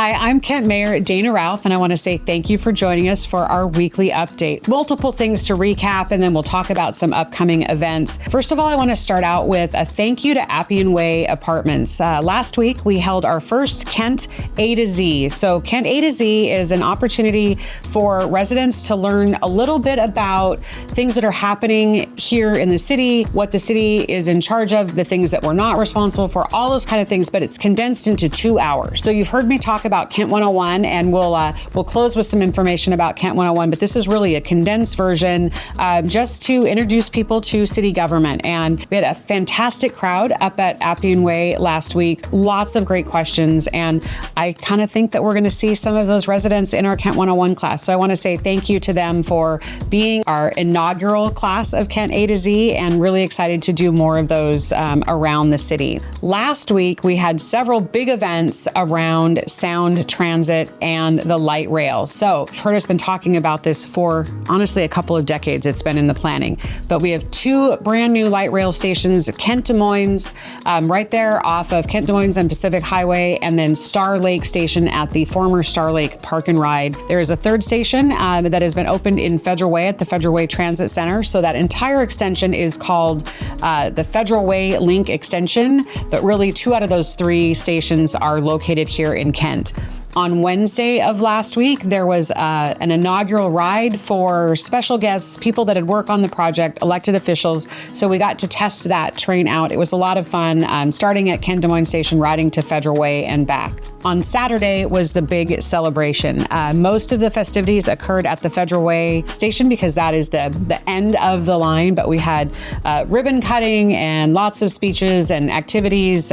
Hi, I'm Kent Mayor Dana Ralph, and I want to say thank you for joining us for our weekly update. Multiple things to recap, and then we'll talk about some upcoming events. First of all, I want to start out with a thank you to Appian Way Apartments. Last week, we held our first Kent A to Z. So Kent A to Z is an opportunity for residents to learn a little bit about things that are happening here in the city, what the city is in charge of, the things that we're not responsible for, all those kind of things, but it's condensed into 2 hours. So you've heard me talk about Kent 101, and we'll close with some information about Kent 101, but this is really a condensed version just to introduce people to city government. And we had a fantastic crowd up at Appian Way last week, lots of great questions, and I kind of think that we're going to see some of those residents in our Kent 101 class. So I want to say thank you to them for being our inaugural class of Kent A to Z, and really excited to do more of those around the city. Last week, we had several big events around sound transit and the light rail. So you've heard us been talking about this for honestly a couple of decades. It's been in the planning, but we have 2 brand new light rail stations, Kent Des Moines, right there off of Kent Des Moines and Pacific Highway, and then Star Lake Station at the former Star Lake Park and Ride. There is a third station that has been opened in Federal Way at the Federal Way Transit Center. So that entire extension is called the Federal Way Link Extension, but really 2 out of those 3 stations are located here in Kent. On Wednesday of last week, there was an inaugural ride for special guests, people that had worked on the project, elected officials. So we got to test that train out. It was a lot of fun, starting at Kent Des Moines Station, riding to Federal Way and back. On Saturday was the big celebration. Most of the festivities occurred at the Federal Way Station because that is the end of the line, but we had ribbon cutting and lots of speeches and activities.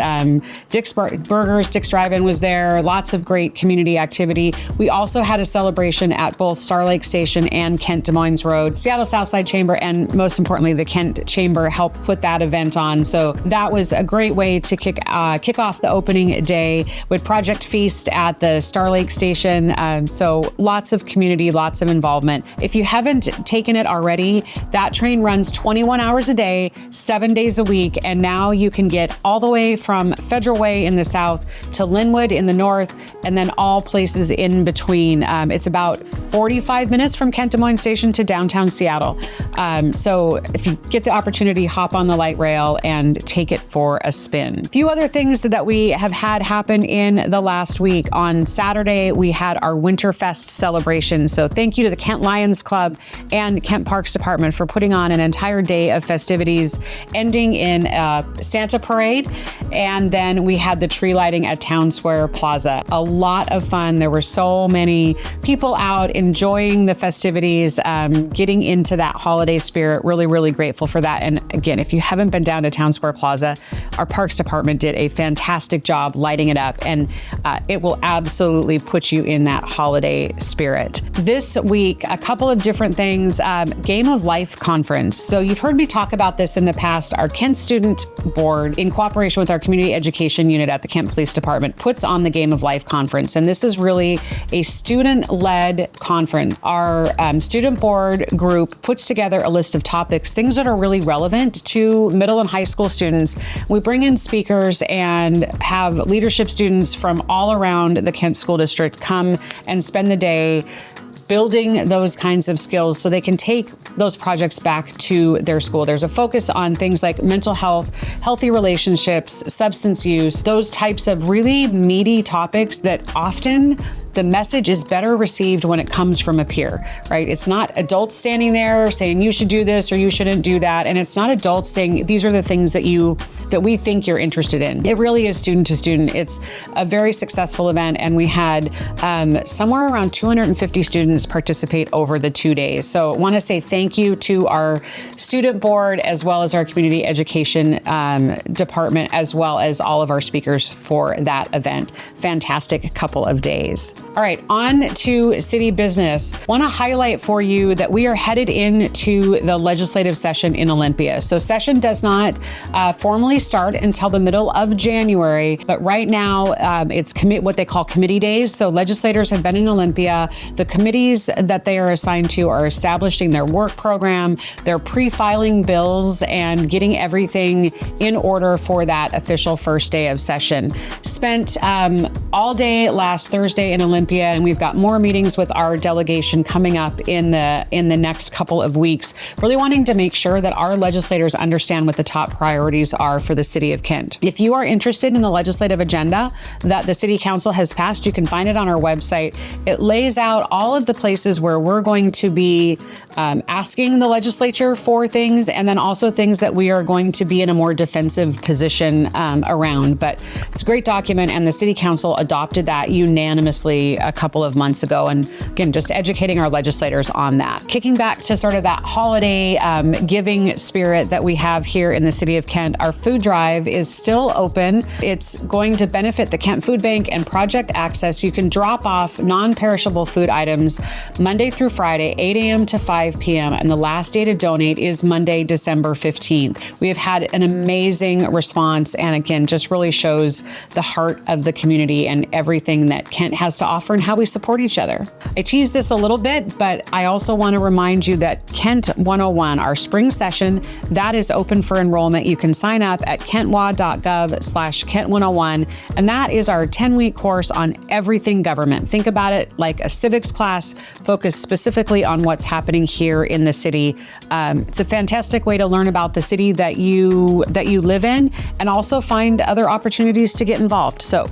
Dick's Burgers, Dick's Drive-In was there, lots of great community activity. We also had a celebration at both Star Lake Station and Kent Des Moines Road. Seattle Southside Chamber, and most importantly, the Kent Chamber helped put that event on. So that was a great way to kick off the opening day with Project Feast at the Star Lake Station. So lots of community, lots of involvement. If you haven't taken it already, that train runs 21 hours a day, 7 days a week, and now you can get all the way from Federal Way in the south to Linwood in the north, and then all places in between. It's about 45 minutes from Kent Des Moines Station to downtown Seattle. So if you get the opportunity, hop on the light rail and take it for a spin. A few other things that we have had happen in the last week. On Saturday, we had our Winterfest celebration. So thank you to the Kent Lions Club and Kent Parks Department for putting on an entire day of festivities, ending in Santa Parade. And then we had the tree lighting at Town Square Plaza. A lot of fun. There were so many people out enjoying the festivities, getting into that holiday spirit. Really, really grateful for that. And again, if you haven't been down to Town Square Plaza, our Parks Department did a fantastic job lighting it up, and it will absolutely put you in that holiday spirit. This week, a couple of different things. Game of Life Conference. So you've heard me talk about this in the past. Our Kent Student Board, in cooperation with our Community Education Unit at the Kent Police Department, puts on the Game of Life Conference. And this is really a student-led conference. Our student board group puts together a list of topics, things that are really relevant to middle and high school students. We bring in speakers and have leadership students from all around the Kent School District come and spend the day building those kinds of skills so they can take those projects back to their school. There's a focus on things like mental health, healthy relationships, substance use, those types of really meaty topics that often the message is better received when it comes from a peer, right? It's not adults standing there saying you should do this or you shouldn't do that. And it's not adults saying these are the things that we think you're interested in. It really is student to student. It's a very successful event, and we had somewhere around 250 students participate over the 2 days. So I want to say thank you to our student board as well as our community education department, as well as all of our speakers for that event. Fantastic couple of days. All right, on to city business. Want to highlight for you that we are headed into the legislative session in Olympia. So session does not formally start until the middle of January, but right now it's what they call committee days. So legislators have been in Olympia. The committees that they are assigned to are establishing their work program, they're pre-filing bills and getting everything in order for that official first day of session. Spent all day last Thursday in Olympia, and we've got more meetings with our delegation coming up in the next couple of weeks, really wanting to make sure that our legislators understand what the top priorities are for the city of Kent. If you are interested in the legislative agenda that the city council has passed, you can find it on our website. It lays out all of the places where we're going to be asking the legislature for things, and then also things that we are going to be in a more defensive position around. But it's a great document, and the city council adopted that unanimously a couple of months ago. And again, just educating our legislators on that. Kicking back to sort of that holiday giving spirit that we have here in the city of Kent, our food drive is still open. It's going to benefit the Kent Food Bank and Project Access. You can drop off non-perishable food items Monday through Friday, 8 a.m. to 5 p.m. And the last day to donate is Monday, December 15th. We have had an amazing response, and again, just really shows the heart of the community and everything that Kent has to offer and how we support each other. I teased this a little bit, but I also want to remind you that Kent 101, our spring session, that is open for enrollment. You can sign up at kentwa.gov/Kent101, and that is our 10-week course on everything government. Think about it like a civics class focused specifically on what's happening here in the city. It's a fantastic way to learn about the city that you live in, and also find other opportunities to get involved. So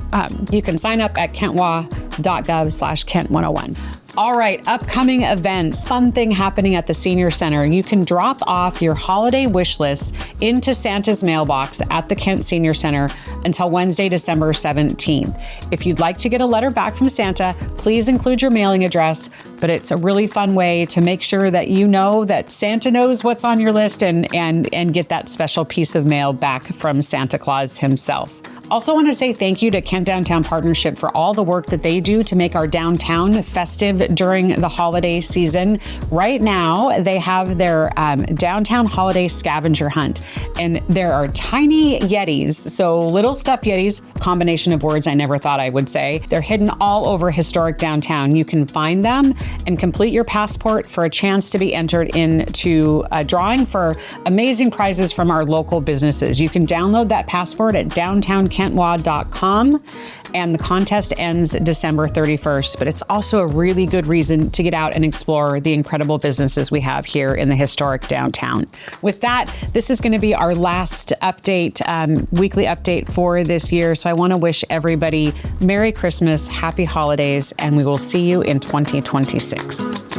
you can sign up at kentwa.gov/Kent101. All right, upcoming events. Fun thing happening at the Senior Center. You can drop off your holiday wish list into Santa's mailbox at the Kent Senior Center until Wednesday, December 17th. If you'd like to get a letter back from Santa, please include your mailing address, but it's a really fun way to make sure that you know that Santa knows what's on your list and get that special piece of mail back from Santa Claus himself. Also want to say thank you to Kent Downtown Partnership for all the work that they do to make our downtown festive during the holiday season. Right now, they have their downtown holiday scavenger hunt, and there are tiny Yetis, so little stuffed Yetis, combination of words I never thought I would say. They're hidden all over historic downtown. You can find them and complete your passport for a chance to be entered into a drawing for amazing prizes from our local businesses. You can download that passport at downtownkentwa.com, and the contest ends December 31st. But it's also a really good reason to get out and explore the incredible businesses we have here in the historic downtown. With that, this is going to be our last update, weekly update for this year. So I want to wish everybody Merry Christmas, Happy Holidays, and we will see you in 2026.